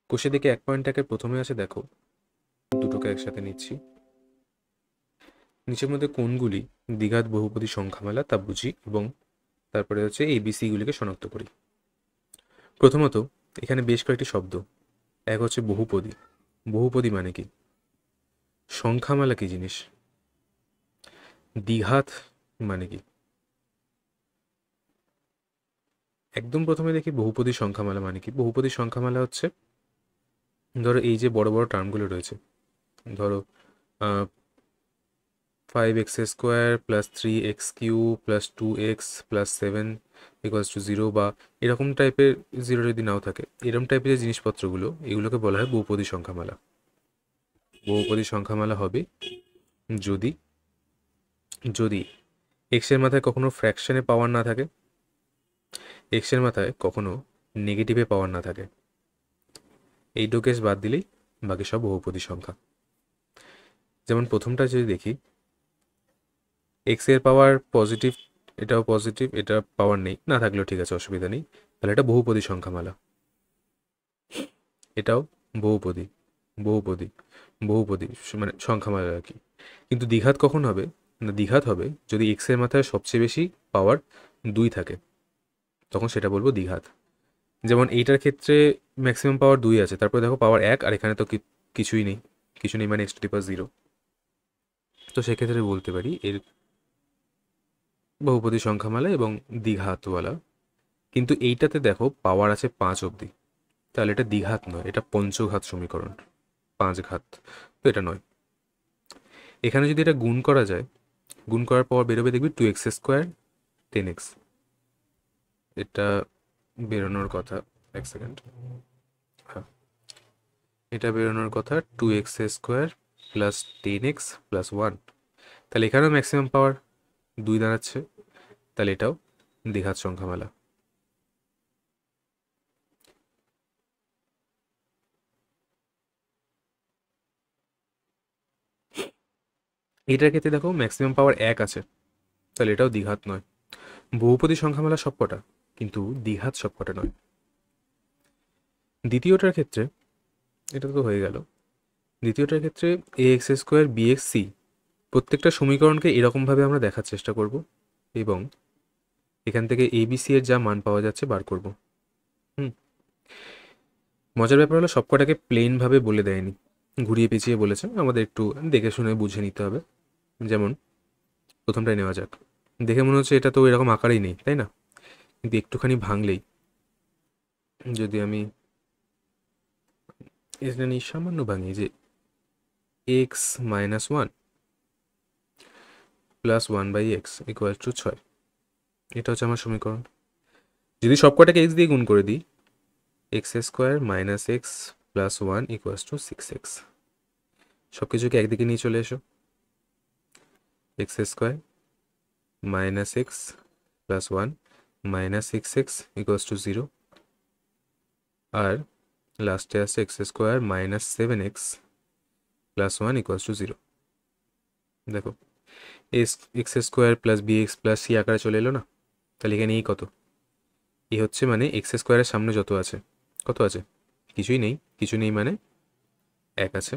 কোষে দিকে 1.1 প্রথমে আছে, দেখো দুটোকে একসাথে নিচ্ছি। নিচের মধ্যে কোনগুলি দ্বিঘাত বহুপদী সংখ্যামালা তা বুঝি এবং তারপরে হচ্ছে ABC গুলিকে শনাক্ত করি। প্রথমত এখানে বেশ কয়েকটি শব্দ। এক হচ্ছে বহুপদী। বহুপদী মানে কি? সংখ্যামালা কি জিনিস? দ্বিঘাত মানে কি? একদম প্রথমে দেখি বহুপদী সংখ্যামালা মানে কি। বহুপদী সংখ্যামালা হচ্ছে, ধরো এই যে বড় বড় টার্মগুলো রয়েছে, ধরো 5x² plus 3x³ plus 2x plus 7 equals to 0, বা এরকম টাইপের, 0 যদি নাও থাকে, এরকম টাইপের যে জিনিসপত্রগুলো, এগুলোকে বলা হয় বহুপদী সংখ্যামালা। বহুপদী সংখ্যামালা হবে যদি যদি এক্সের মাথায় কখনো ফ্র্যাকশনে পাওয়ার না থাকে, এক্সের মাথায় কখনো নেগেটিভে পাওয়ার না থাকে। এই দু কেস বাদ দিলেই বাকি সব বহুপদী সংখ্যা। যেমন প্রথমটা যদি দেখি, এক্স এর পাওয়ার পজিটিভ, এটাও পজিটিভ, এটা পাওয়ার নেই, না থাকলেও ঠিক আছে, অসুবিধা নেই, তাহলে এটা বহুপদী সংখ্যামালা। এটাও বহুপদী, বহুপদী, বহুপদী মানে সংখ্যামালা আর কি। কিন্তু দ্বিঘাত কখন হবে না? দ্বিঘাত হবে যদি এক্স এর মাথায় সবচেয়ে বেশি পাওয়ার 2 থাকে, তখন সেটা বলবো দ্বিঘাত। যেমন এইটার ক্ষেত্রে ম্যাক্সিমাম পাওয়ার 2 আছে, তারপরে দেখো পাওয়ার 1, আর এখানে তো কিছুই নেই, কিছু নেই মানে x⁻0। তো সেক্ষেত্রে বলতে পারি এর বহুপদী সংখ্যামালা এবং দ্বিঘাতওয়ালা। কিন্তু এইটাতে দেখো পাওয়ার আছে 5 অবধি, তাহলে এটা দ্বিঘাত নয়, এটা পঞ্চঘাত সমীকরণ, 5 ঘাত, তো এটা নয়। এখানে যদি এটা গুণ করা যায়, গুণ করার পর বেরোবে দেখবি 2x² 10x। এটা বেরোনোর কথা, এক সেকেন্ড, হ্যাঁ, এটা বেরোনোর কথা 2x² প্লাস 10x প্লাস 1। তাহলে এখানেও ম্যাক্সিমাম পাওয়ার 2 দাঁড়াচ্ছে, তাহলে এটাও দ্বিঘাত সংখ্যামালা। এটার ক্ষেত্রে দেখো ম্যাক্সিমাম পাওয়ার 1 আছে, তাহলে এটাও দ্বিঘাত নয়। বহুপদী সংখ্যামালা সবকটা, কিন্তু দ্বিঘাত সবকটা নয়। দ্বিতীয়টার ক্ষেত্রে, এটা তো হয়ে গেল। দ্বিতীয়টার ক্ষেত্রে ax² bx c, প্রত্যেকটা সমীকরণকে এরকমভাবে আমরা দেখার চেষ্টা করব এবং এখান থেকে ABC এর যা মান পাওয়া যাচ্ছে বার করব। মজার ব্যাপার হলো সবকটাকে প্লেনভাবে বলে দেয়নি, ঘুরিয়ে পেঁচিয়ে বলেছে, আমাদের একটু দেখে শুনে বুঝে নিতে হবে। যেমন প্রথমটাই নেওয়া যাক। দেখে মনে হচ্ছে এটা তো এরকম আকারেই নেই, তাই না? কিন্তু একটুখানি ভাঙলেই, যদি আমি এটা নিয়ে সামান্য ভাঙি, যে x-1 plus 1/x equal to 6, এটা হচ্ছে আমার সমীকরণ। যদি সবকটাকে x দিয়ে গুণ করে দিই, x² minus x plus 1 equal to 6x। সব কিছুকে একদিকে নিয়ে চলে এসো, x² minus x plus 1 minus 6x equal to 0, আর লাস্টে আছে x² minus 7x plus 1 equal to 0। দেখো x² plus bx plus c আকারে চলে এলো না? তাহলে এখানে এই কত? এই হচ্ছে মানে x² এর সামনে যত আছে, কত আছে? কিছুই নেই, কিছু নেই মানে 1 আছে।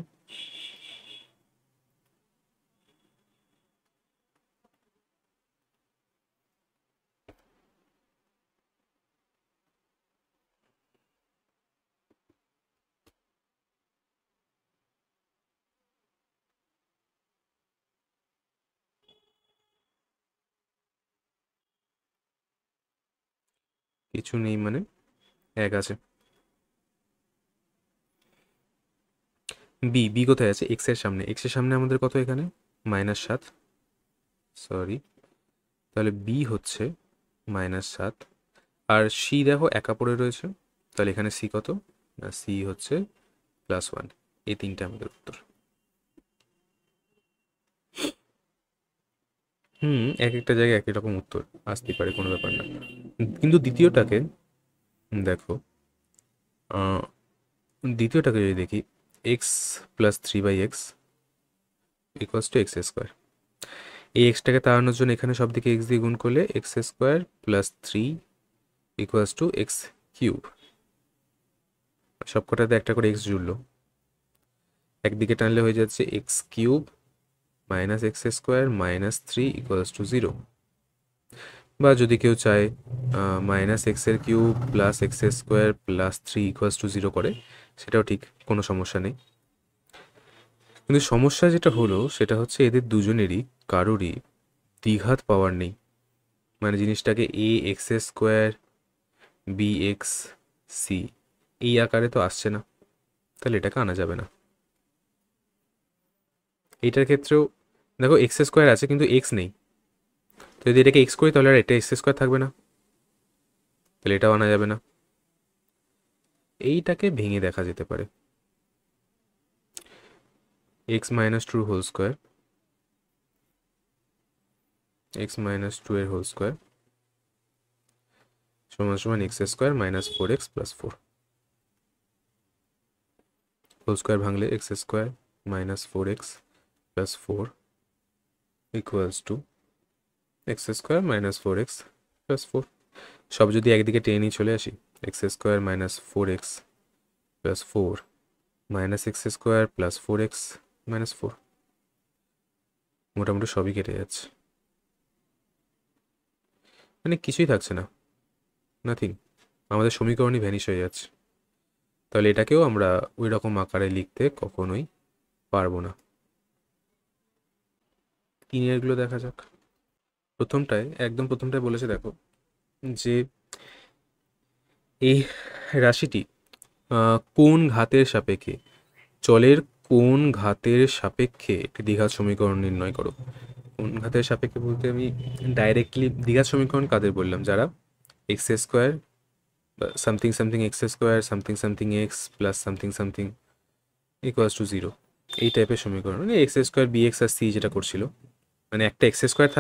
কিছু নেই মানে 1 আছে। বি কোথায় আছে? এক্স এর সামনে, এক্স এর সামনে আমাদের কত এখানে? -7, সরি, তাহলে বি হচ্ছে -7, আর সি দেখো একা পড়ে রয়েছে, তাহলে এখানে সি কত? না, সি হচ্ছে +1। এই তিনটা আমাদের উত্তর। এক একটা জায়গায় একই রকম উত্তর আসতেই পারে, কোনো ব্যাপার না। কিন্তু দ্বিতীয়টাকে দেখো, দ্বিতীয়টাকে যদি দেখি, x plus 3/x equals to x²। এই এক্সটাকে তাড়ানোর জন্য এখানে সব দিকে এক্স দিয়ে গুণ করলে x² plus 3 equals to x³ সবকটাতে একটা করে এক্স জুড়লো, একদিকে টানলে হয়ে যাচ্ছে x cube minus X square minus three equals to zero. বা যদি কেউ চায় মাইনাস এক্সের cube plus x square plus three equals to zero করে, সেটাও ঠিক, কোনো সমস্যা নেই। কিন্তু সমস্যা যেটা হলো সেটা হচ্ছে এদের দুজনেরই কারোরই দ্বিঘাত পাওয়ার নেই। মানে জিনিসটাকে A X square B x C এই আকারে তো আসছে না, তাহলে এটাকে আনা যাবে না। এইটার ক্ষেত্রেও দেখো এক্স স্কোয়ার আছে কিন্তু এক্স নেই, তো যদি এটাকে এক্স করি তাহলে আর এটা এক্স স্কোয়ার থাকবে না, তাহলে এটাও আনা যাবে না। এইটাকে ভেঙে দেখা যেতে পারে, X minus two whole square, X minus two এর হোল স্কোয়ার সমান সমান X square minus four X plus four. Whole square ভাঙলে X square minus four X plus four equals to X square minus four X plus four. সব যদি একদিকে টেনে নিয়ে চলে আসি, X square minus four X plus four minus X square plus four X minus four, মোটামুটি সবই কেটে যাচ্ছে, মানে কিছুই থাকছে না, নাথিং। আমাদের সমীকরণই ভ্যানিশ হয়ে যাচ্ছে। তাহলে এটাকেও আমরা ওই রকম আকারে লিখতে কখনোই পারবো না। তিনেরগুলো দেখা যাক। একদম প্রথমটায় বলেছে দেখো যে এই রাশিটি কোন ঘাতের সাপেক্ষে, চলের কোন ঘাতের সাপেক্ষে একটি দ্বিঘাত সমীকরণ নির্ণয় করো। কোন ঘাতের সাপেক্ষে বলতে আমি ডাইরেক্টলি দ্বিঘাত সমীকরণ কাদের বললাম, যারা x square something something x square something something x plus something something equals to zero, এই টাইপের সমীকরণ। মানে এক্স স্কোয়ার বি এক্স আর সি যেটা করছিল, মানে একটা এক্স স্কোয়ার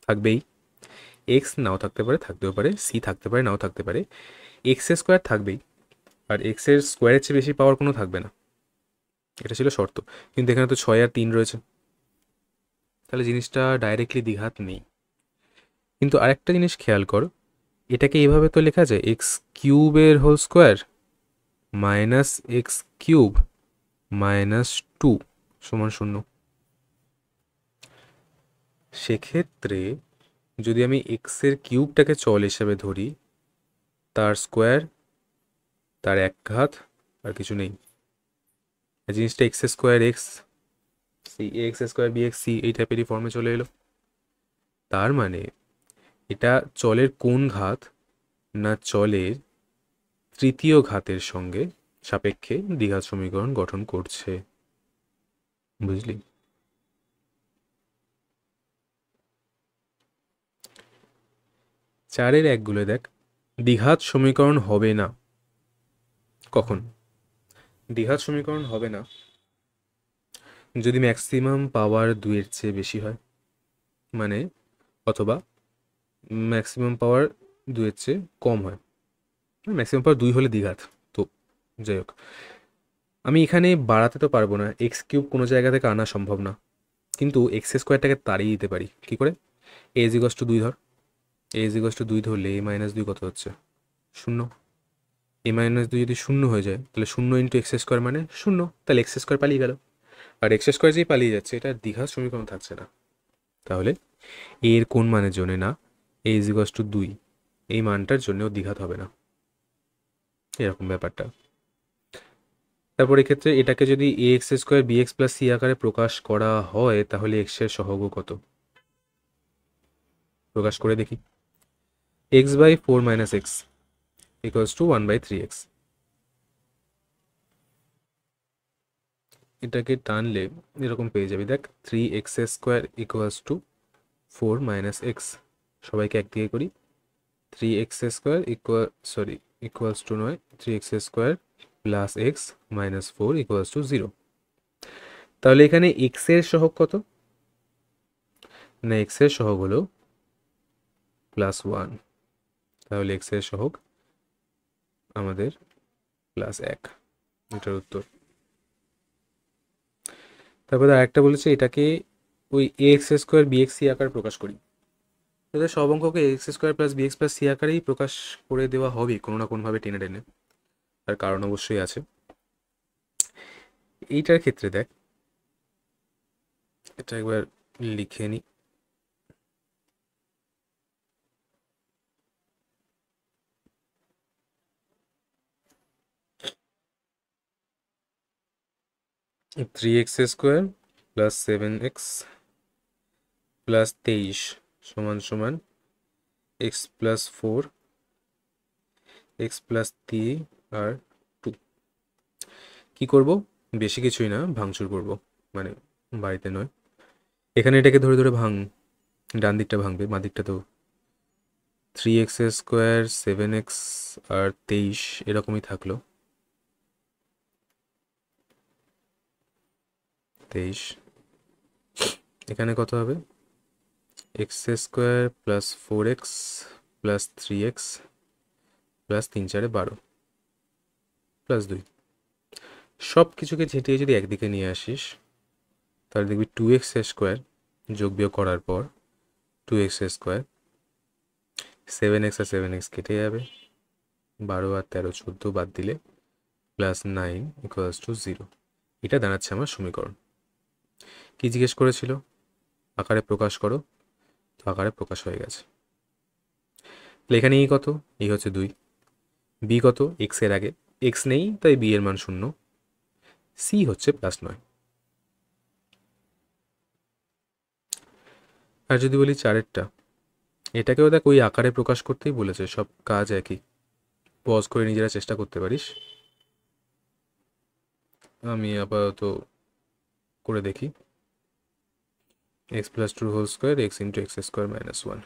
থাকবেই, এক্স নাও থাকতে পারে, থাকতেও পারে, সি থাকতে পারে, নাও থাকতে পারে, এক্স স্কোয়ার থাকবেই, আর এক্সের স্কোয়ারের চেয়ে বেশি পাওয়ার কোনো থাকবে না, এটা ছিল শর্ত। কিন্তু এখানে তো 6 আর 3 রয়েছে, তাহলে জিনিসটা ডাইরেক্টলি দ্বিঘাত নেই। কিন্তু আরেকটা জিনিস খেয়াল কর, এটাকে এইভাবে তো লেখা যায় এক্স কিউবের whole square minus X cube minus two সমান শূন্য। সেক্ষেত্রে যদি আমি এক্সের কিউবটাকে চল হিসেবে ধরি, তার স্কোয়ার, তার এক ঘাত, আর কিছু নেই, জিনিসটা x square x c x square B x C এই টাইপেরই ফর্মে চলে এলো। তার মানে এটা চলের কোন ঘাত, না চলের তৃতীয় ঘাতের সঙ্গে সাপেক্ষে দ্বিঘাত সমীকরণ গঠন করছে, বুঝলি? চারের একগুলো দেখ, দ্বিঘাত সমীকরণ হবে না কখন, দ্বিঘাত সমীকরণ হবে না যদি ম্যাক্সিমাম পাওয়ার 2-এর চেয়ে বেশি হয়, মানে অথবা ম্যাক্সিমাম পাওয়ার 2-এর চেয়ে কম হয়। ম্যাক্সিমাম পাওয়ার 2 হলে দ্বিঘাত, তো যাই হোক, আমি এখানে বাড়াতে তো পারবো না, এক্স কিউব কোনো জায়গা থেকে আনা সম্ভব না, কিন্তু এক্স স্কোয়ারটাকে তাড়িয়ে দিতে পারি কী করে, এ ইজ ইকুয়ালস টু 2 ধর, এ ইজ ইকুয়ালস টু 2 ধরলে এ মাইনাস 2 কত হচ্ছে, 0। এ মাইনাস 2 যদি 0 হয়ে যায় তাহলে 0 ইন্টু এক্স স্কোয়ার মানে 0, তাহলে এক্স স্কোয়ার পালিয়ে গেল, আর এক্স স্কোয়ার যেই পালিয়ে যাচ্ছে এটা দ্বিঘাত সমীকরণ থাকছে না। তাহলে এর কোন মানের জন্য, না এ ইজ ইকুয়ালস টু 2 এই মানটার জন্যও দ্বিঘাত হবে না, এরকম ব্যাপারটা। তারপর এক্ষেত্রে এটাকে যদি A X square B X plus C আকারে প্রকাশ করা হয়, তাহলে এক্সের সহগ কত, প্রকাশ করে দেখি। X by four minus x equals to 1/3x। এটাকে টানলে এরকম পেয়ে যাবি, দেখ 3x square equals to 4 minus x, সবাইকে একদিকে করি, 3x স্কোয়ার ইকুয়ালস টু নয় 3x square plus x minus 4 equals to 0। তাহলে এখানে এক্স এর সহগ কত, না এক্স এর সহগ হলো +1, তাহলে এক্স এর সহগ আমাদের +1, এটার উত্তর। তারপরে আরেকটা বলেছে এটাকে ওই A X square B x C আকারে প্রকাশ করি, তাহলে সব অঙ্ককে X square plus B X plus C আকারেই প্রকাশ করে দেওয়া হবে কোনো না কোনোভাবে টেনে টেনে। তার কারণ অবশ্যই আছে। এইটার ক্ষেত্রে দেখ, এটা একবার লিখে নি। Three x square plus 7x plus 23 সমান সমান এক্স প্লাস 4 এক্স প্লাস 3 আর 2। কী করব? বেশি কিছুই না, ভাঙচুর করব, মানে বাড়িতে নয়। এখানে এটাকে ধরে ধরে ভাঙ, ডান দিকটা ভাঙবে, বাঁ দিকটা তো 3x স্কোয়ার 7x আর 23 এরকমই থাকলো। 23 এখানে কত হবে? X square plus 4x plus 3x plus 3 4 12 plus 2। সব কিছুকে ঝেঁটিয়ে যদি একদিকে নিয়ে আসিস তাহলে দেখবি 2x স্কোয়ার যোগ বিয়োগ করার পর 2x স্কোয়ার, 7x আর 7x কেটে যাবে, 12 আর 13 14 বাদ দিলে প্লাস 9 ইকুয়ালস টু 0। এটা দাঁড়াচ্ছে আমার সমীকরণ। কি জিজ্ঞেস করেছিল? আকারে প্রকাশ করো, তো আকারে প্রকাশ হয়ে গেছে। তাহলে এখানে ই কত? ই হচ্ছে 2। বি কত? এক্স এর আগে এক্স নেই, তাই বি এর মান 0। সি হচ্ছে প্লাস 9। আর যদি বলি 4এরটা, এটাকেও দেখ ওই আকারে প্রকাশ করতেই বলেছে, সব কাজ একই। পজ করে নিজেরা চেষ্টা করতে পারিস, আমি আপাতত করে দেখি। X plus 2 whole square x into x square minus 1,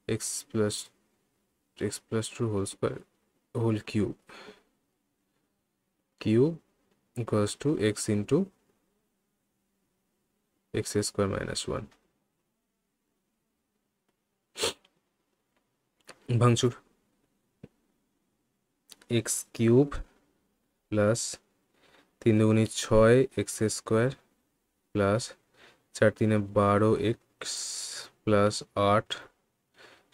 x plus 2 whole square whole cube equals to x into x square minus 1। ভাঙচুর, এক্স কিউব প্লাস 3 দুগুণে 6 x square plus 4 3 12 x plus 8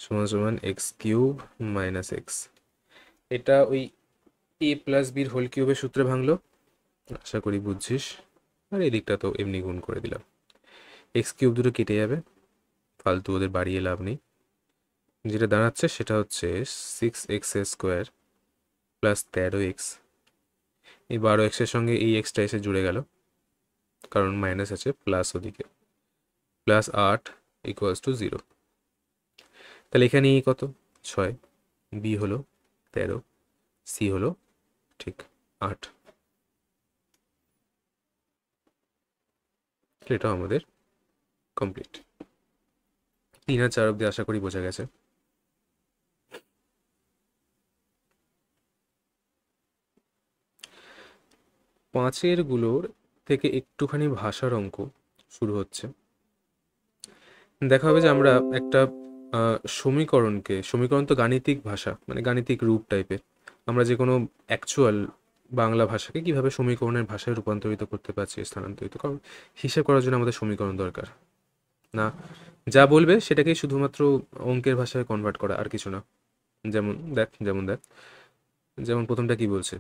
সমান সমান এক্স কিউব মাইনাস এক্স। এটা ওই এ plus বির whole কিউবের সূত্রে ভাঙলো, আশা করি বুঝছিস। আর এই দিকটা তো এমনি গুণ করে দিলাম, এক্স কিউব দুটো কেটে যাবে, ফালতু ওদের বাড়িয়ে লাভ নেই। যেটা দাঁড়াচ্ছে সেটা হচ্ছে 6x স্কোয়ার প্লাস 13x। এই 12xের সঙ্গে এই এক্সটা এসে জুড়ে গেল, কারণ মাইনাস আছে, প্লাস ওদিকে, প্লাস 8 ইকুয়ালস টু 0। তাহলে এখানে ই কত? 6, বি হলো 13, সি হলো ঠিক 8। এটা আমাদের কমপ্লিট। 3 আর 4 অব্দি আশা করি বোঝা গেছে। পাঁচের গুলোর থেকে একটুখানি ভাষার অঙ্ক শুরু হচ্ছে। দেখা হবে যে আমরা একটা সমীকরণ তো গাণিতিক ভাষা, মানে গাণিতিক রূপ টাইপের, আমরা যে কোনো অ্যাকচুয়াল বাংলা ভাষাকে কিভাবে সমীকরণের ভাষায় রূপান্তরিত করতে পারছি, স্থানান্তরিত, কারণ হিসেব করার জন্য আমাদের সমীকরণ দরকার না। যা বলবে সেটাকেই শুধুমাত্র অঙ্কের ভাষায় কনভার্ট করা, আর কিছু না। যেমন প্রথমটা কি বলছে?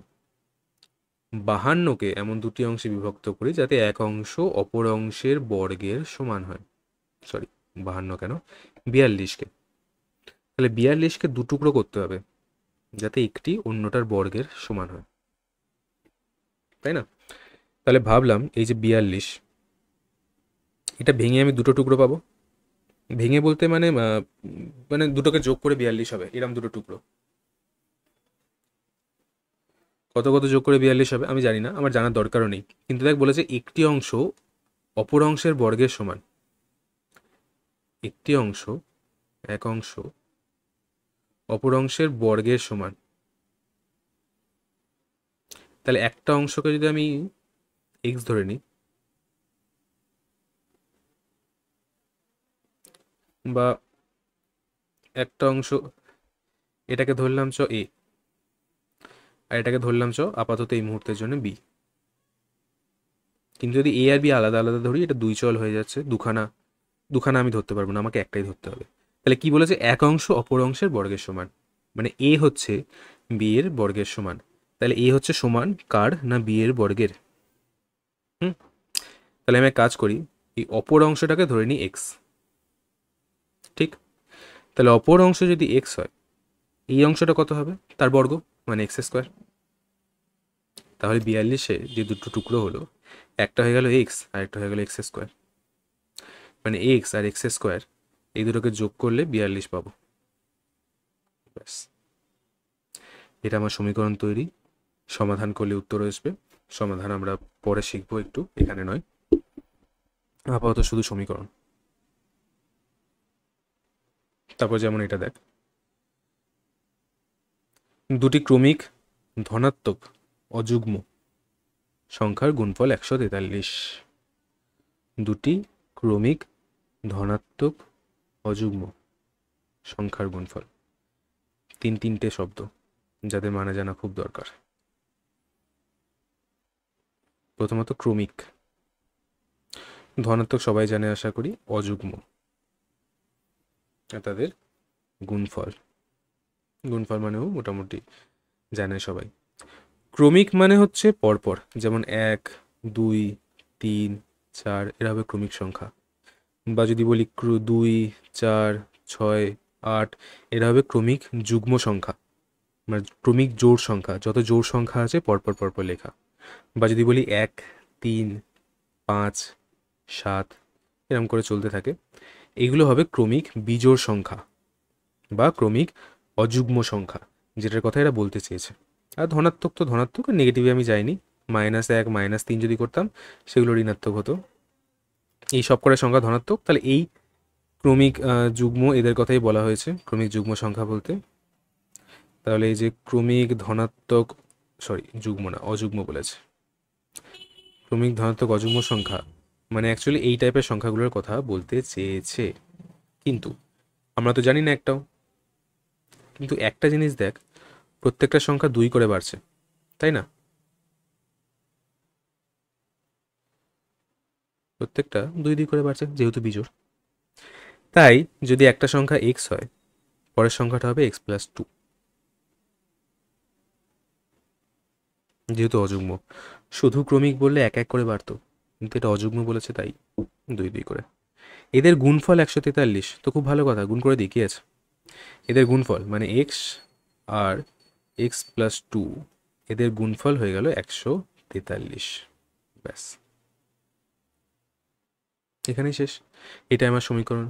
52কে এমন দুটি অংশে বিভক্ত করি যাতে এক অংশ অপর অংশের বর্গের সমান হয়। সরি, 52 কেন, 42কে। তাহলে 42কে দু টুকরো করতে হবে যাতে একটি অন্যটার বর্গের সমান হয়, তাই না? তাহলে ভাবলাম এই যে 42, এটা ভেঙে আমি দুটো টুকরো পাবো। ভেঙে বলতে মানে মানে দুটোকে যোগ করে 42 হবে, এরম দুটো টুকরো। কত কত যোগ করে 42 হবে আমি জানি না, আমার জানার দরকারও নেই। কিন্তু দেখ বলেছে একটি অংশ অপর অংশের বর্গের সমান। একটি অংশ, এক অংশ অপর অংশের বর্গের সমান। তাহলে একটা অংশকে যদি আমি এক্স ধরে নিই, বা একটা অংশ, এটাকে ধরলাম চ এ, আর এটাকে ধরলাম চ আপাতত এই মুহূর্তের জন্য বি। কিন্তু যদি এ আর বি আলাদা আলাদা ধরি, এটা দুই চল হয়ে যাচ্ছে, দুখানা আমি ধরতে পারবো না, আমাকে একটাই ধরতে হবে। তাহলে কি বলেছে? এক অংশ অপর অংশের বর্গের সমান, মানে এ হচ্ছে বি এর বর্গের সমান। তাহলে এ হচ্ছে সমান কার না বি এর বর্গের। তাহলে আমি এক কাজ করি, এই অপর অংশটাকে ধরে নিই এক্স। ঠিক, তাহলে অপর অংশ যদি এক্স হয়, এই অংশটা কত হবে? তার বর্গ, মানে এক্স স্কোয়ার। তাহলে 42-এ যে দুটো টুকরো হলো, একটা হয়ে গেল এক্স আর একটা হয়ে গেল এক্স স্কোয়ার, মানে এক্স আর এক্স স্কোয়ার এই দুটোকে যোগ করলে 42 পাবো। ব্যাস, এটা আমার সমীকরণ তৈরি। সমাধান করলে উত্তর আসবে। সমাধান আমরা পরে শিখবো, একটু এখানে নয়, আপাতত শুধু সমীকরণ। তারপর যেমন এটা দেখ, দুটি ক্রমিক ধনাত্মক অযুগ্ম সংখ্যার গুণফল 143। দুটি ক্রমিক ধনাত্মক অযুগ্ম সংখ্যার গুণফল, তিনটে শব্দ যাদের মানে জানা খুব দরকার। প্রথমত ক্রমিক, ধনাত্মক সবাই জানে আশা করি, অযুগ্ম তাদের গুণফল। গুণফল মানেও মোটামুটি জানে সবাই। ক্রমিক মানে হচ্ছে পরপর, যেমন 1, 2, 3, 4 এরা হবে ক্রমিক সংখ্যা। বা যদি বলি 2, 4, 6, 8 এরা হবে ক্রমিক যুগ্ম সংখ্যা, মানে ক্রমিক জোড় সংখ্যা, যত জোড় সংখ্যা আছে পরপর পরপর লেখা। বা যদি বলি 1, 3, 5, 7 এরকম করে চলতে থাকে, এগুলো হবে ক্রমিক বিজোড় সংখ্যা বা ক্রমিক অযুগ্ম সংখ্যা, যেটার কথা এরা বলতে চেয়েছে। আর ধনাত্মক তো ধনাত্মক, আর নেগেটিভে আমি যাইনি। -1, -3 যদি করতাম সেগুলো ঋণাত্মক হতো। এই সব কটা সংখ্যা ধনাত্মক, তাহলে এই ক্রমিক যুগ্ম এদের কথাই বলা হয়েছে ক্রমিক যুগ্ম সংখ্যা বলতে। তাহলে এই যে ক্রমিক ধনাত্মক, সরি যুগ্ম না অযুগ্ম বলেছে, ক্রমিক ধনাত্মক অযুগ্ম সংখ্যা মানে অ্যাকচুয়ালি এই টাইপের সংখ্যাগুলোর কথা বলতে চেয়েছে। কিন্তু আমরা তো জানি না একটাও। কিন্তু একটা জিনিস দেখ, প্রত্যেকটা সংখ্যা 2 করে বাড়ছে, তাই না? প্রত্যেকটা 2 করে বাড়ছে যেহেতু বিজোড়। তাই যদি একটা সংখ্যা এক্স হয়, পরের সংখ্যাটা হবে x+2, যেহেতু অযুগ্ম। শুধু ক্রমিক বললে এক এক করে বাড়তো, কিন্তু এটা অযুগ্ম বলেছে তাই 2 করে। এদের গুণফল 143, তো খুব ভালো কথা, গুণ করে দিই, কি আছে? এদের গুণফল মানে এক্স আর x+2 এদের গুণফল হয়ে গেল 143। ব্যাস, এখানেই শেষ। এটা আমার সমীকরণ।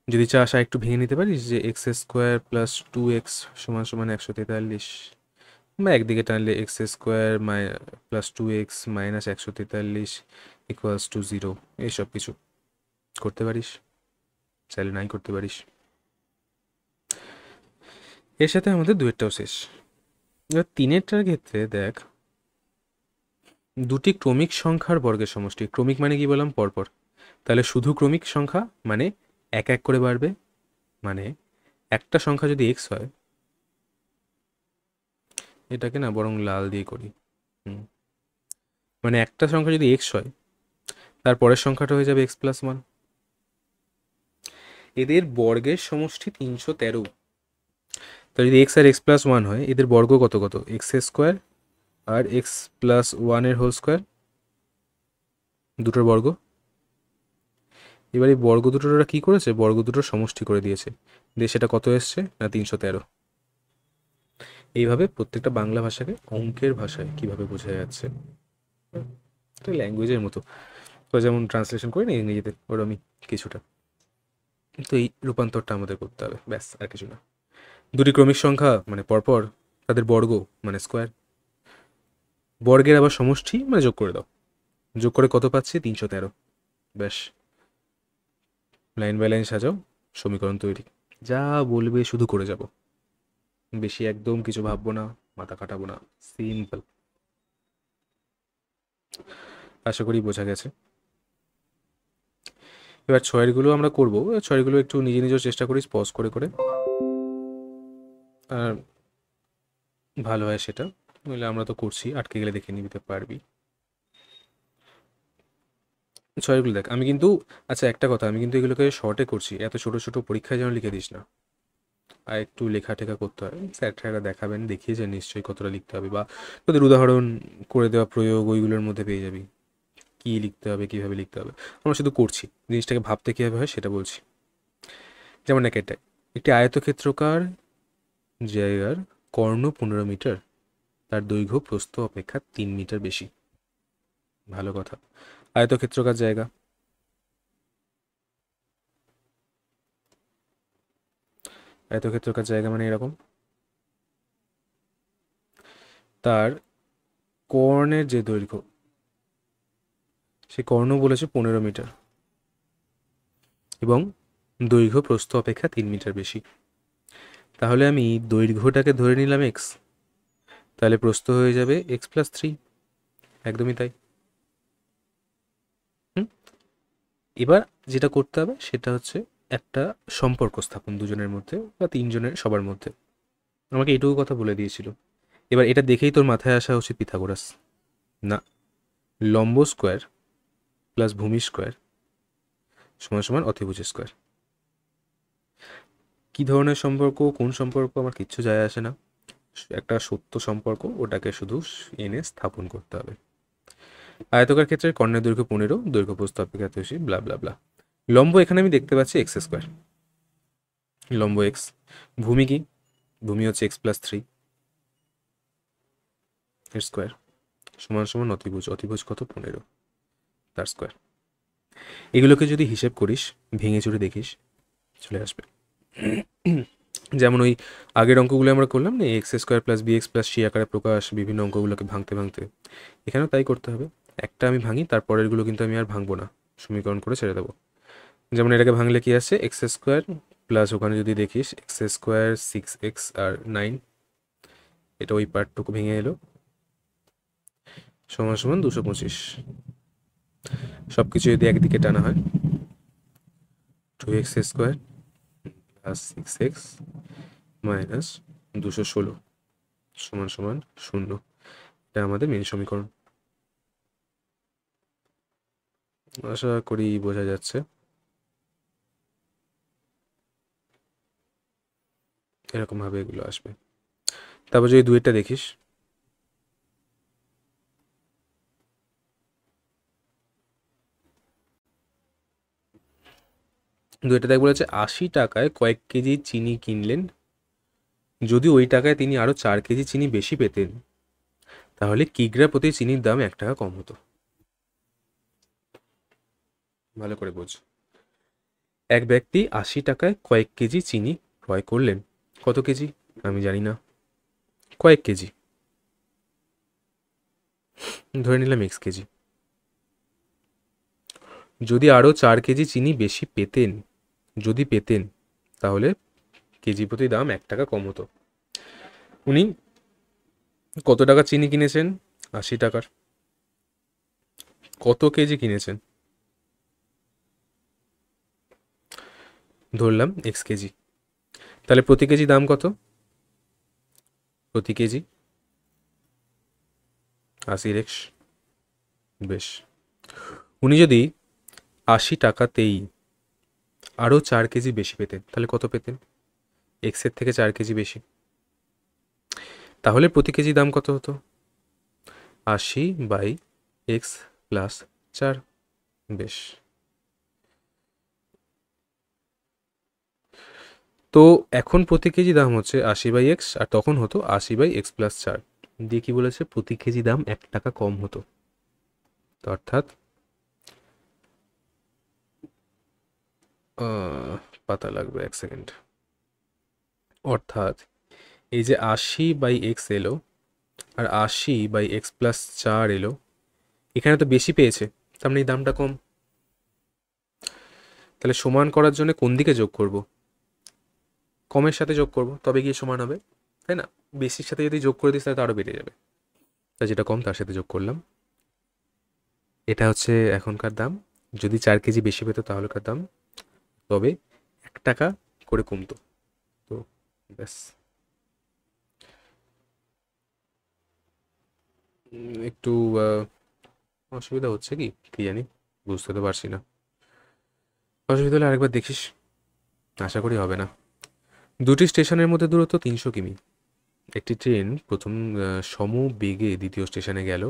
যদি চাস আর একটু ভেঙে নিতে পারিস যে x² + 2x = 143, বা একদিকে টানলে x² + 2x - 143 = 0, এইসব কিছু করতে পারিস, চাইলে নাই করতে পারিস। এর সাথে আমাদের 2-টাও শেষ। এবার 3-টার ক্ষেত্রে দেখ, দুটি ক্রমিক সংখ্যার বর্গের সমষ্টি। ক্রমিক মানে কি বললাম? পরপর। তাহলে শুধু ক্রমিক সংখ্যা মানে এক এক করে বাড়বে, মানে একটা সংখ্যা যদি এক্স হয়, এটাকে না বরং লাল দিয়ে করি, মানে একটা সংখ্যা যদি এক্স হয়, তার পরের সংখ্যাটা হয়ে যাবে x+1। এদের বর্গের সমষ্টি 313। তাহলে যদি এক্স আর x+1 হয়, এদের বর্গ কত কত? x² আর x+1 এর হোল স্কোয়ার, দুটোর বর্গ। এবার এই বর্গ দুটোর ওরা কী করেছে? বর্গ দুটোর সমষ্টি করে দিয়েছে, দিয়ে সেটা কত এসছে না 313। এইভাবে প্রত্যেকটা বাংলা ভাষাকে অঙ্কের ভাষায় কিভাবে বোঝা যাচ্ছে, তো ল্যাঙ্গুয়েজের মতো তো যেমন ট্রান্সলেশন করে নিই ইংরেজিতে, ওরমই কিছুটা। তো এই রূপান্তরটা আমাদের করতে হবে, ব্যাস, আর কিছু না। দুটি ক্রমিক সংখ্যা মানে পরপর, তাদের বর্গ মানে স্কোয়ার, বর্গের আবার সমষ্টি মানে যোগ করে দাও, যোগ করে কত পাচ্ছি? 313। ব্যাস, লাইন বাই লাইন সাজাও, সমীকরণ তৈরি। যা বলবে শুধু করে যাব, বেশি একদম কিছু ভাববো না, মাথা খাটাবো না, সিম্পল। আশা করি বোঝা গেছে। এবার ছয়েরগুলো আমরা করবো, ছয়েরগুলো একটু নিজে নিজেও চেষ্টা করিস পজ করে করে, আর ভালো হয় সেটা, নইলে আমরা তো করছি, আটকে গেলে দেখে নিতে পারবি। ছয়গুলো দেখ, আমি কিন্তু, আচ্ছা একটা কথা, আমি কিন্তু এগুলোকে শর্টে করছি, এত ছোট ছোট পরীক্ষায় যেন লিখে দিস না। আর একটু লেখা টেখা করতে হয়, স্যাররা দেখাবেন, দেখিয়েছেন নিশ্চয়ই কতটা লিখতে হবে, বা তোদের উদাহরণ করে দেওয়া প্রয়োগ ওইগুলোর মধ্যে পেয়ে যাবি কী লিখতে হবে, কীভাবে লিখতে হবে। আমরা শুধু করছি, জিনিসটাকে ভাবতে কীভাবে হয় সেটা বলছি। যেমন একটি আয়তক্ষেত্রকার জায়গার কর্ণ 15 মিটার, তার দৈর্ঘ্য প্রস্থ অপেক্ষা 3 মিটার বেশি। ভালো কথা। আয়তক্ষেত্রকার জায়গা, আয়তক্ষেত্রকার জায়গা মানে এরকম, তার কর্ণের যে দৈর্ঘ্য, সে কর্ণ বলেছে 15 মিটার, এবং দৈর্ঘ্য প্রস্থ অপেক্ষা 3 মিটার বেশি। তাহলে আমি দৈর্ঘ্যটাকে ধরে নিলাম এক্স, তাহলে প্রস্থ হয়ে যাবে x+3। একদমই তাই। হুম, এবার যেটা করতে হবে সেটা হচ্ছে একটা সম্পর্ক স্থাপন দুজনের মধ্যে বা তিনজনের, সবার মধ্যে। আমাকে এটুকু কথা বলে দিয়েছিল। এবার এটা দেখেই তোর মাথায় আসা উচিত পিথাগোরাস। না, লম্ব স্কোয়ার প্লাস ভূমি স্কোয়ার সমান সমান অতিভুজ স্কোয়ার। কী ধরনের সম্পর্ক, কোন সম্পর্ক আমার কিচ্ছু যায় আসে না, একটা সত্য সম্পর্ক, ওটাকে শুধু এনে স্থাপন করতে হবে। আয়তকার ক্ষেত্রে কর্ণের দৈর্ঘ্য 15, দৈর্ঘ্য প্রস্থ অপেক্ষা বেশি, ব্লা ব্লা ব্লা। লম্ব এখানে আমি দেখতে পাচ্ছি x², লম্ব এক্স। ভূমি কি? ভূমি হচ্ছে x+3 এর স্কোয়ার সমান সমান অতিভুজ, অতিভুজ কত? 15, তার স্কোয়ার। এগুলোকে যদি হিসেব করিস, ভেঙে চুরে দেখিস, চলে আসবে। যেমন ওই আগের অঙ্কগুলো আমরা করলাম না, x² + bx+c আকারে প্রকাশ, বিভিন্ন অঙ্কগুলোকে ভাঙতে ভাঙতে, এখানেও তাই করতে হবে। একটা আমি ভাঙি, তারপরেরগুলো কিন্তু আমি আর ভাঙবো না, সমীকরণ করে ছেড়ে দেবো। যেমন এটাকে ভাঙলে কি আসছে? x² প্লাস ওখানে যদি দেখিস x², 6x আর 9, এটা ওই পার্টটুকু ভেঙে এলো, সমান সমান 225। সব কিছু যদি একদিকে টানা হয়, 2x² প্লাস 6x মাইনাস 216 সমান সমান 0। এটা আমাদের মেন সমীকরণ। আশা করি বোঝা যাচ্ছে। এরকমভাবে এগুলো আসবে। তারপর যদি দুইটা দেখিস, দুইটা দেখ বলেছে 80 টাকায় কয়েক কেজি চিনি কিনলেন, যদি ওই টাকায় তিনি আরও 4 কেজি চিনি বেশি পেতেন, তাহলে কিগ্রা প্রতি চিনির দাম 1 টাকা কম হতো। ভালো করে বোঝ। এক ব্যক্তি 80 টাকায় কয়েক কেজি চিনি ক্রয় করলেন। কত কেজি আমি জানি না, কয়েক কেজি, ধরে নিলাম x কেজি। যদি আরও 4 কেজি চিনি বেশি পেতেন, যদি পেতেন, তাহলে কেজি প্রতি দাম 1 টাকা কম হতো। উনি কত টাকা চিনি কিনেছেন? 80 টাকার। কত কেজি কিনেছেন? ধরলাম x কেজি। তাহলে প্রতি কেজি দাম কত? প্রতি কেজি 80x। বেশ, উনি যদি 80 টাকাতেই আরও 4 কেজি বেশি পেতেন, তাহলে কত পেতেন? এক্সের থেকে 4 কেজি বেশি, তাহলে প্রতি কেজি দাম কত হতো? 80/x+4। বেশ, তো এখন প্রতি কেজি দাম হচ্ছে 80/x, আর তখন হতো 80/x+4 দিয়ে। কি বলেছে? প্রতি কেজি দাম 1 টাকা কম হতো। তো অর্থাৎ পাতা লাগবে 1 সেকেন্ড। অর্থাৎ এই যে 80/x এলো আর 80/x+4 এলো, এখানে তো বেশি পেয়েছে, তার মানে এই দামটা কম। তাহলে সমান করার জন্য কোন দিকে যোগ করব? কমের সাথে যোগ করব, তবে গিয়ে সমান হবে, তাই না? বেশির সাথে যদি যোগ করে দিস তাহলে তো আরও বেড়ে যাবে। তাই যেটা কম তার সাথে যোগ করলাম। এটা হচ্ছে এখনকার দাম। যদি 4 কেজি বেশি পেতো তাহলেকার দাম, তবে 1 টাকা করে কমতো। তো ব্যাস, একটু অসুবিধা হচ্ছে কি কি জানি, বুঝতে তো পারছি না। অসুবিধা হলে আরেকবার দেখিস, আশা করি হবে না। দুটি স্টেশনের মধ্যে দূরত্ব 300 কিমি। একটি ট্রেন প্রথম সমবেগে দ্বিতীয় স্টেশনে গেল।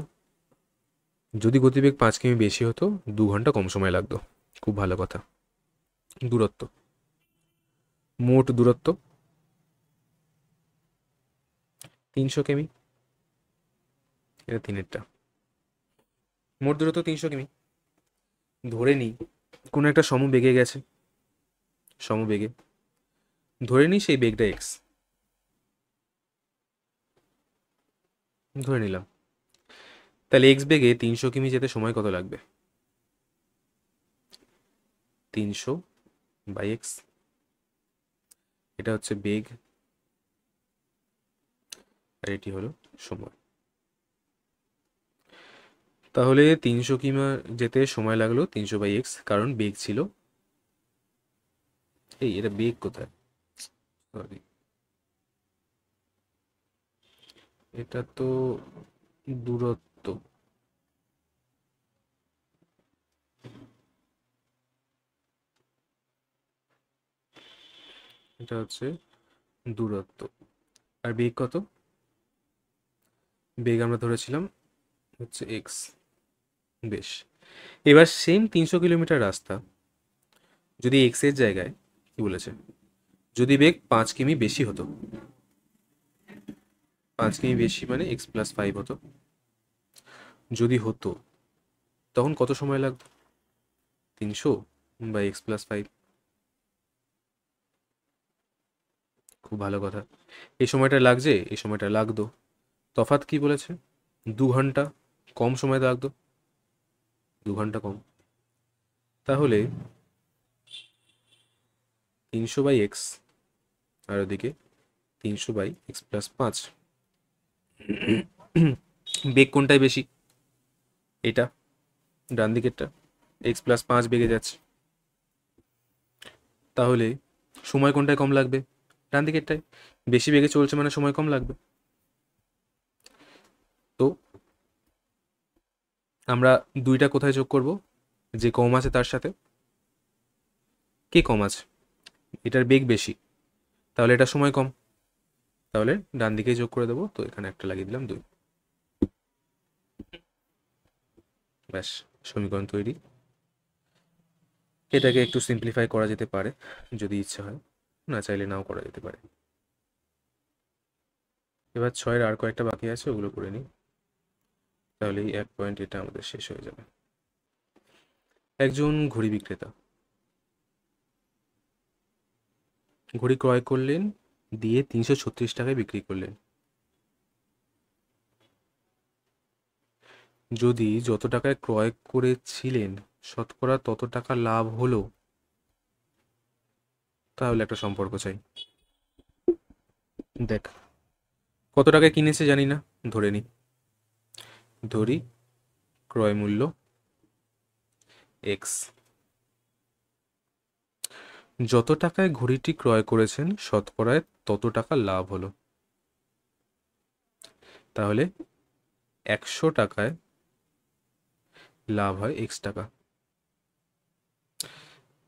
যদি গতিবেগ 5 কিমি বেশি হতো 2 ঘন্টা কম সময় লাগতো। খুব ভালো কথা। দূরত্ব, মোট দূরত্ব 300 কিমি, এটা তিনেরটা। মোট দূরত্ব 300 কিমি। ধরে নিই কোনো একটা সমবেগে গেছে, সমবেগে ধরে নিই সেই বেগটা এক্স, ধরে নিলাম। তাহলে এক্স বেগে 300 কিমি যেতে সময় কত লাগবে? 300 বাই এক্স, এটা হচ্ছে বেগ আর এটি হলো সময়। তাহলে 300 কিমি যেতে সময় লাগলো 300 বাই এক্স, কারণ বেগ ছিল, এটা বেগ কোথায়, সরি এটা তো দূরত্ব, এটা হচ্ছে দূরত্ব। আর বেগ কত? বেগ আমরা ধরেছিলাম হচ্ছে এক্স। বেশ, এবার সেম 300 কিলোমিটার রাস্তা যদি এক্স এর জায়গায় কি বলেছে, যদি বেগ 5 কিমি বেশি হতো, 5 কিমি বেশি মানে এক্স প্লাস 5 হতো, যদি হতো তখন কত সময় লাগতো? 300 বাই এক্স প্লাস 5। খুব ভালো কথা। এই সময়টা লাগছে, এই সময়টা লাগতো, তফাৎ কি বলেছে? 2 ঘন্টা কম সময় লাগতো, 2 ঘন্টা কম। তাহলে 300 বাই এক্স আর ওদিকে 300 বাই এক্স প্লাস 5, বেগ কোনটায় বেশি? এটা ডান দিকেরটা, এক্স প্লাস 5 বেগে যাচ্ছে। তাহলে সময় কোনটায় কম লাগবে? ডান দিকেরটায়। বেশি বেগে চলছে মানে সময় কম লাগবে। তো আমরা দুইটা কোথায় যোগ করব? যে কম আছে তার সাথে। কে কম আছে? এটার বেগ বেশি, তাহলে এটা সময় কম, তাহলে ডান দিকে যোগ করে দেবো। তো এখানে একটা লাগিয়ে দিলাম 2। ব্যাস, সমীকরণ তৈরি। এটাকে একটু সিম্পলিফাই করা যেতে পারে যদি ইচ্ছা হয়, না চাইলে নাও করা যেতে পারে। এবার 6-এর আর কয়েকটা বাকি আছে, ওগুলো করে নিই, তাহলেই 1 পয়েন্ট এটা আমাদের শেষ হয়ে যাবে। একজন ঘড়ি বিক্রেতা ঘড়ি ক্রয় করলেন, দিয়ে 336 টাকায় বিক্রি করলেন। যদি যত টাকায় ক্রয় করেছিলেন শতকরা তত টাকা লাভ হলো, তাহলে একটা সম্পর্ক চাই। দেখ, কত টাকায় কিনেছে জানি না, ধরে নি, ধরি ক্রয় মূল্য এক্স। যত টাকায় ঘড়িটি ক্রয় করেছেন শতকরায় তত টাকা লাভ হলো, তাহলে 100 টাকায় লাভ হয় এক্স টাকা।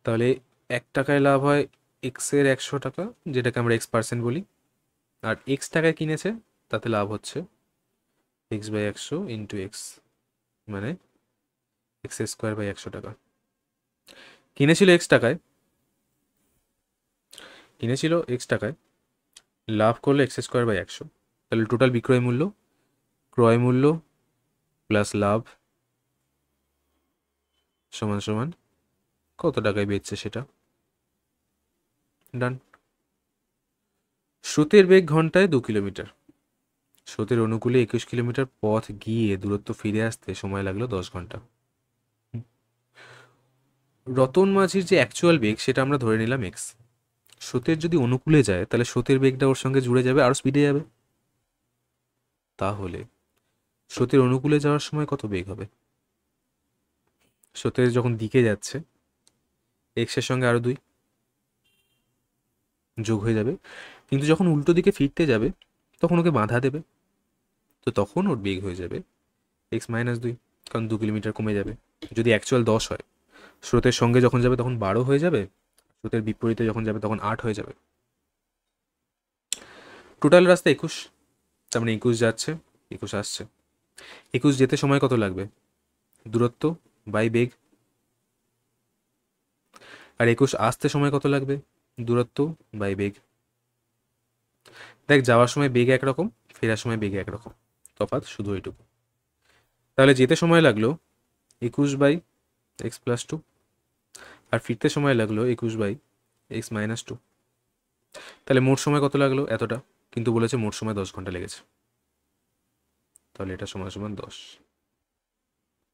তাহলে 1 টাকায় লাভ হয় এক্স এর 100 টাকা, যেটাকে আমরা x% বলি, আর এক্স টাকায় কিনেছে তাতে লাভ হচ্ছে এক্স বাই 100 ইন্টু এক্স, মানে এক্স স্কোয়ার বাই 100 টাকা। কিনেছিল এক্স টাকায়, কিনেছিল এক্স টাকায়, লাভ করলো এক্স স্কোয়ার বাই 100, তাহলে টোটাল বিক্রয় মূল্য, ক্রয় মূল্য প্লাস লাভ সমান সমান কত টাকায় বেচছে সেটা। ডান। স্রোতের বেগ ঘন্টায় 2 কিলোমিটার, স্রোতের অনুকূলে 21 কিলোমিটার পথ গিয়ে দূরত্ব ফিরে আসতে সময় লাগলো 10 ঘন্টা। রতন মাঝির যে অ্যাকচুয়াল বেগ সেটা আমরা ধরে নিলাম এক্স। স্রোতের যদি অনুকূলে যায় তাহলে স্রোতের বেগটা ওর সঙ্গে জুড়ে যাবে, আরও স্পিডে যাবে। তাহলে স্রোতের অনুকূলে যাওয়ার সময় কত বেগ হবে? স্রোতের যখন দিকে যাচ্ছে এক্সের সঙ্গে আরও 2 যোগ হয়ে যাবে, কিন্তু যখন উল্টো দিকে ফিরতে যাবে তখন ওকে বাধা দেবে, তো তখন ওর বেগ হয়ে যাবে x-2, কারণ 2 কিলোমিটার কমে যাবে। যদি অ্যাকচুয়াল 10 হয়, স্রোতের সঙ্গে যখন যাবে তখন 12 হয়ে যাবে, স্রোতের বিপরীতে যখন যাবে তখন 8 হয়ে যাবে। টোটাল রাস্তা 21, তার মানে 21 যাচ্ছে, 21 আসছে। 21 যেতে সময় কত লাগবে? দূরত্ব বাই বেগ। আর 21 আসতে সময় কত লাগবে? দূরত্ব বাই বেগ। দেখ, যাওয়ার সময় বেগ একরকম, ফেরার সময় বেগ একরকম, তফাৎ শুধু ওইটুকু। তাহলে যেতে সময় লাগলো 21/x+2, আর ফিরতে সময় লাগলো 21/x-2। তাহলে মোট সময় কত লাগলো? এতটা, কিন্তু বলেছে মোট সময় 10 ঘন্টা লেগেছে, তাহলে এটা সময় সমান 10।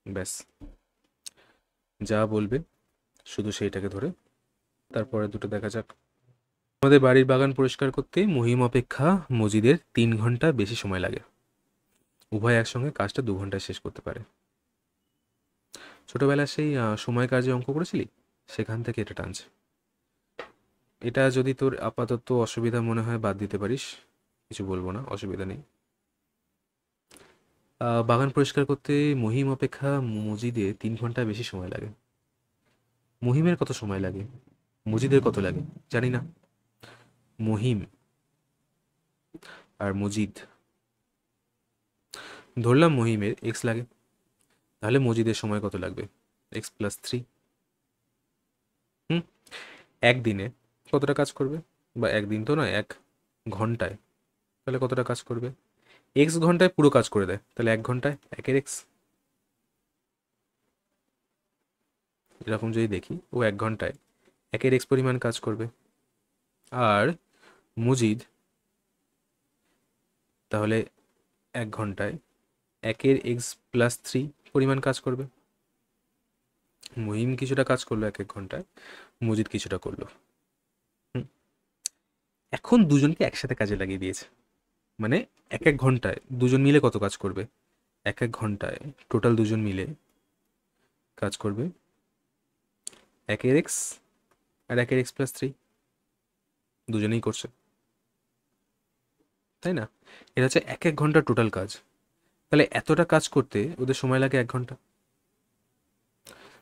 ব্যাস, যা বলবে শুধু সেইটাকে ধরে, তারপরে দুটো দেখা যাক। আমাদের বাড়ির বাগান পরিষ্কার করতে মহিম অপেক্ষা মজিদের 3 ঘন্টা বেশি সময় লাগে। উভয় একসঙ্গে কাজটা 2 ঘন্টায় শেষ করতে পারে। ছোটবেলায় সেই সময় কাজে অঙ্ক করেছিলি, সেখান থেকে এটা টানছে। এটা যদি তোর আপাতত অসুবিধা মনে হয় বাদ দিতে পারিস, কিছু বলবো না, অসুবিধা নেই। বাগান পরিষ্কার করতে মহিম অপেক্ষা মজিদের 3 ঘন্টা বেশি সময় লাগে। মহিমের কত সময় লাগে, মজিদের কত লাগে জানি না। মহিম আর মজিদ, ধরলাম মহিমের এক্স লাগে, তাহলে মজিদের সময় কত লাগবে? x+3। হুম, একদিনে কতটা কাজ করবে? বা একদিন তো নয়, 1 ঘন্টায়, তাহলে কতটা কাজ করবে? এক্স ঘন্টায় পুরো কাজ করে দেয়, তাহলে 1 ঘন্টায় 1/x। এরকম যদি দেখি, ও 1 ঘন্টায় 1/x পরিমাণ কাজ করবে। আর মুজিদ তাহলে 1 ঘন্টায় 1x+3 পরিমাণ কাজ করবে। মহিম কিছুটা কাজ করলো 1 ঘন্টায়, মুজিদ কিছুটা করলো। এখন দুজনকে একসাথে কাজে লাগিয়ে দিয়েছে, মানে 1 ঘন্টায় দুজন মিলে কত কাজ করবে? 1 ঘন্টায় টোটাল দুজন মিলে কাজ করবে 1x আর 1x+3, দুজনেই করছে, তাই না? এটা হচ্ছে 1 ঘন্টা টোটাল কাজ। তাহলে এতটা কাজ করতে ওদের সময় লাগে 1 ঘন্টা।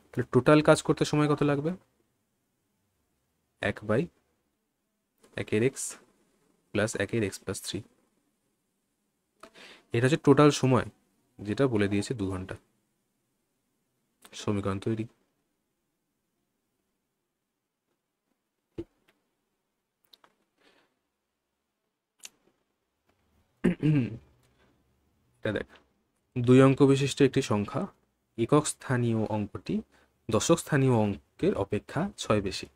তাহলে টোটাল কাজ করতে সময় কত লাগবে? 1/1x+1x+3। এটা হচ্ছে টোটাল সময়, যেটা বলে দিয়েছে 2 ঘন্টা। সমীকরণ তৈরি। এটা দেখ, 2 অঙ্ক বিশিষ্ট একটি সংখ্যা, একক স্থানীয় অঙ্কটি দশক স্থানীয় অঙ্কের অপেক্ষা 6 বেশি।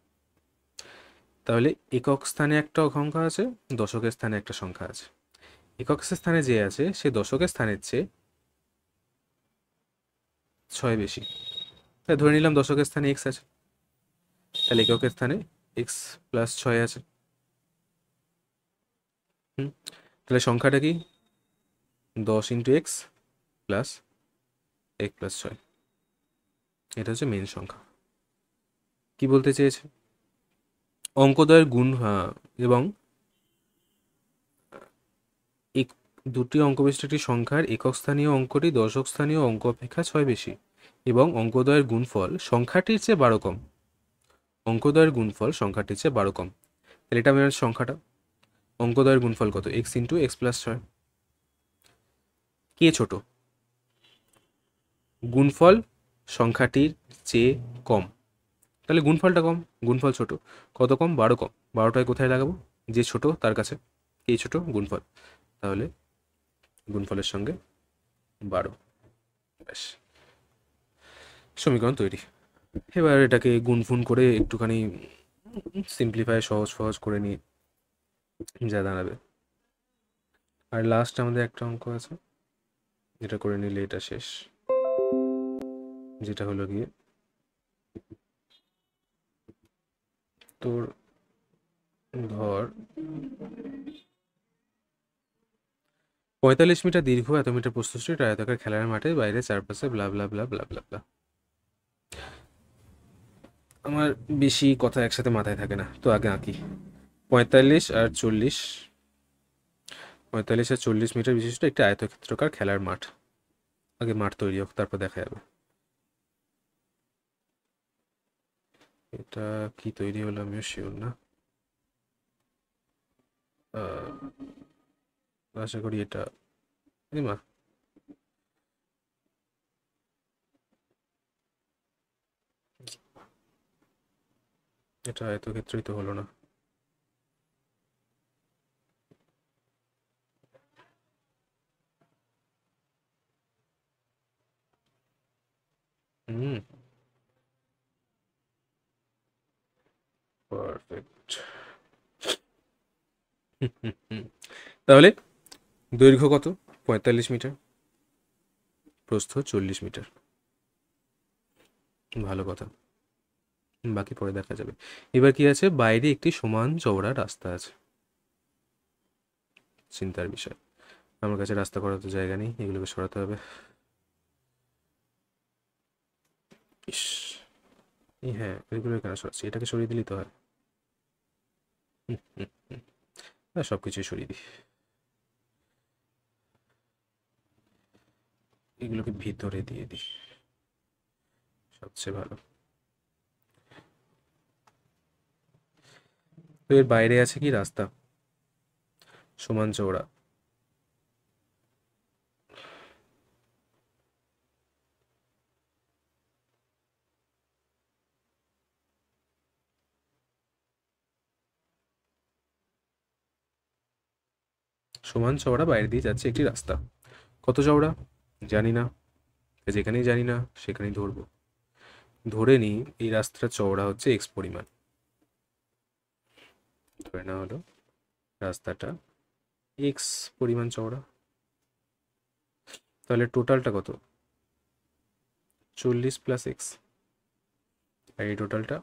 তাহলে একক স্থানে একটা সংখ্যা আছে, দশকের স্থানে একটা সংখ্যা আছে। একক স্থানে যে আছে সে দশকের স্থানের চেয়ে 6 বেশি। তাই ধরে নিলাম দশকের স্থানে x আছে, তাহলে এককের স্থানে x+6 আছে। তাহলে সংখ্যাটা কি? 10 × x+1+6। এটা হচ্ছে মেন সংখ্যা। কি বলতে চেয়েছে? অঙ্কদ্বয়ের গুণ এবং দুটি অঙ্ক বিশিষ্ট একটি সংখ্যার একক স্থানীয় অঙ্কটি দশক স্থানীয় অঙ্ক অপেক্ষা 6 বেশি, এবং অঙ্কদ্বয়ের গুণফল সংখ্যাটির চেয়ে 12 কম। অঙ্কদ্বয়ের গুণফল সংখ্যাটির চেয়ে 12 কম, তাহলে এটা মেন সংখ্যাটা। অঙ্কদ্বয়ের গুণফল কত? x × x+6। কে ছোট? গুণফল সংখ্যাটির চেয়ে কম, তাহলে গুণফলটা কম, গুণফল ছোট। কত কম? 12 কম। 12টায় কোথায় লাগাবো? যে ছোট তার কাছে। কে ছোট? গুণফল। তাহলে গুণফলের সঙ্গে 12। ব্যাস, সমীকরণ তৈরি। এবার এটাকে গুণফুন করে একটুখানি সিম্পলিফাই, সহজ সহজ করে নিয়ে যা দাঁড়াবে। আর লাস্ট আমাদের একটা অঙ্ক আছে, যেটা করে নিলে এটা শেষ, যেটা হলো গিয়ে তোর ধর 45 মিটার দীর্ঘ, এত মিটার প্রস্থ একটা আয়তাকার খেলার মাঠে বাইরে চারপাশে ব্লা ব্লা ব্লা ব্লা ব্লা ব্লা। আমার বেশি কথা একসাথে মাথায় থাকে না, তো আগে আঁকি। 45 আর 40, 45 আর 40 মিটার বিশিষ্ট একটি আয়তক্ষেত্রাকার খেলার মাঠ। আগে মাঠ তৈরি হোক, তারপর দেখা যাবে। এটা কি তৈরি হলো আমিও শিওর না। আশা করি এটা মা এটা আয়তক্ষেত্রই তো হলো না। হুম, পারফেক্ট। তাহলে দৈর্ঘ্য কত? 45 মিটার, প্রস্থ 40 মিটার। ভালো কথা, বাকি পরে দেখা যাবে। এবার কি আছে? বাইরে একটি সমান চওড়া রাস্তা আছে। চিন্তার বিষয়। আমার কাছে রাস্তা করার তো জায়গা নেই, এগুলোকে সরাতে হবে। ইস, হ্যাঁ, এগুলো কেন সরাচ্ছি? এটাকে সরিয়ে দিলেই তো হয়। না, সব কিছুই সরিয়ে দিই, এগুলোকে ভিতরে দিয়ে দিই, সবচেয়ে ভালো। তো এর বাইরে আছে কি? রাস্তা সমান চওড়া। সমান চওড়া বাইরে দিয়ে যাচ্ছে একটি রাস্তা। কত চওড়া জানি না, যেখানেই জানি না সেখানেই ধরবো। ধরে নিই এই রাস্তাটা চওড়া হচ্ছে এক্স পরিমাণ। ধরে নেওয়া হলো রাস্তাটা এক্স পরিমাণ চওড়া। তাহলে টোটালটা কত? 40 প্লাস এক্স। আর এই টোটালটা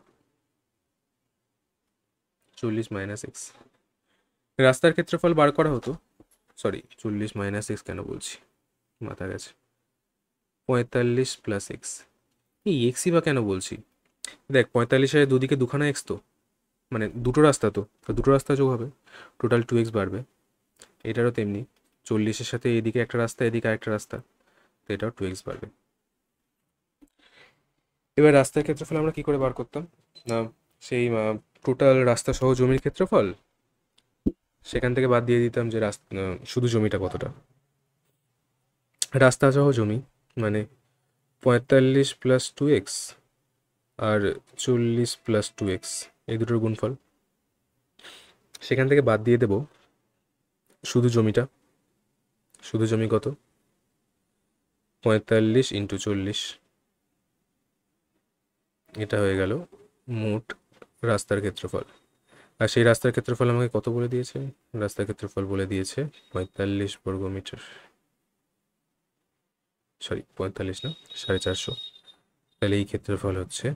40 মাইনাস এক্স। রাস্তার ক্ষেত্রফল বার করা হতো, সরি 40 মাইনাস এক্স কেন বলছি, মাথা গেছে। 45 প্লাস এক্স। এই এক্সই বা কেন বলছি? দেখ, 45-এর দুদিকে দুখানা এক্স তো, মানে দুটো রাস্তা তো, তো দুটো রাস্তা যোগ হবে, টোটাল 2x বাড়বে। এটারও তেমনি, 40-এর সাথে এদিকে একটা রাস্তা এদিকে আরেকটা রাস্তা, তো এটাও 2x বাড়বে। এবার রাস্তার ক্ষেত্রফল আমরা কি করে বার করতাম? না, সেই টোটাল রাস্তা সহ জমির ক্ষেত্রফল, সেখান থেকে বাদ দিয়ে দিতাম যে রাস্তা শুধু জমিটা কতটা। রাস্তা সহ জমি মানে 45 প্লাস 2x আর 40 প্লাস 2x, এই দুটোর গুণফল। সেখান থেকে বাদ দিয়ে দেব শুধু জমিটা। শুধু জমি কত? 45 ইন্টু 40। এটা হয়ে গেল মোট রাস্তার ক্ষেত্রফল। আর সেই রাস্তার ক্ষেত্রফল আমাকে কত বলে দিয়েছে? রাস্তার ক্ষেত্রফল বলে দিয়েছে 45 বর্গ মিটার, সরি 45 না, 450। তাহলে এই ক্ষেত্রফল হচ্ছে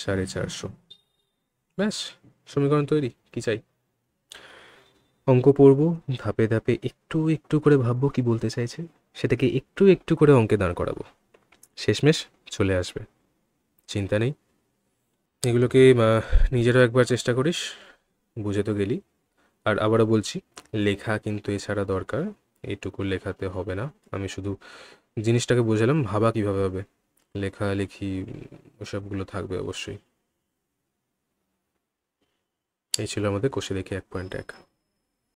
450। ব্যাস, সমীকরণ তৈরি। কি চাই? অঙ্ক পড়বো, ধাপে ধাপে একটু একটু করে ভাববো কি বলতে চাইছে, সেটাকে একটু একটু করে অঙ্কে দাঁড় করাবো, শেষমেশ চলে আসবে। চিন্তা নেই। এগুলোকে নিজেরও একবার চেষ্টা করিস, বুঝে তো গেলি। আর আবারও বলছি, লেখা কিন্তু এছাড়া দরকার, এইটুকু লেখাতে হবে না। আমি শুধু জিনিসটাকে বোঝালাম, ভাবা কিভাবে হবে, লেখালেখি ওসবগুলো থাকবে অবশ্যই। এই ছিল আমাদের কষে দেখি 1.1।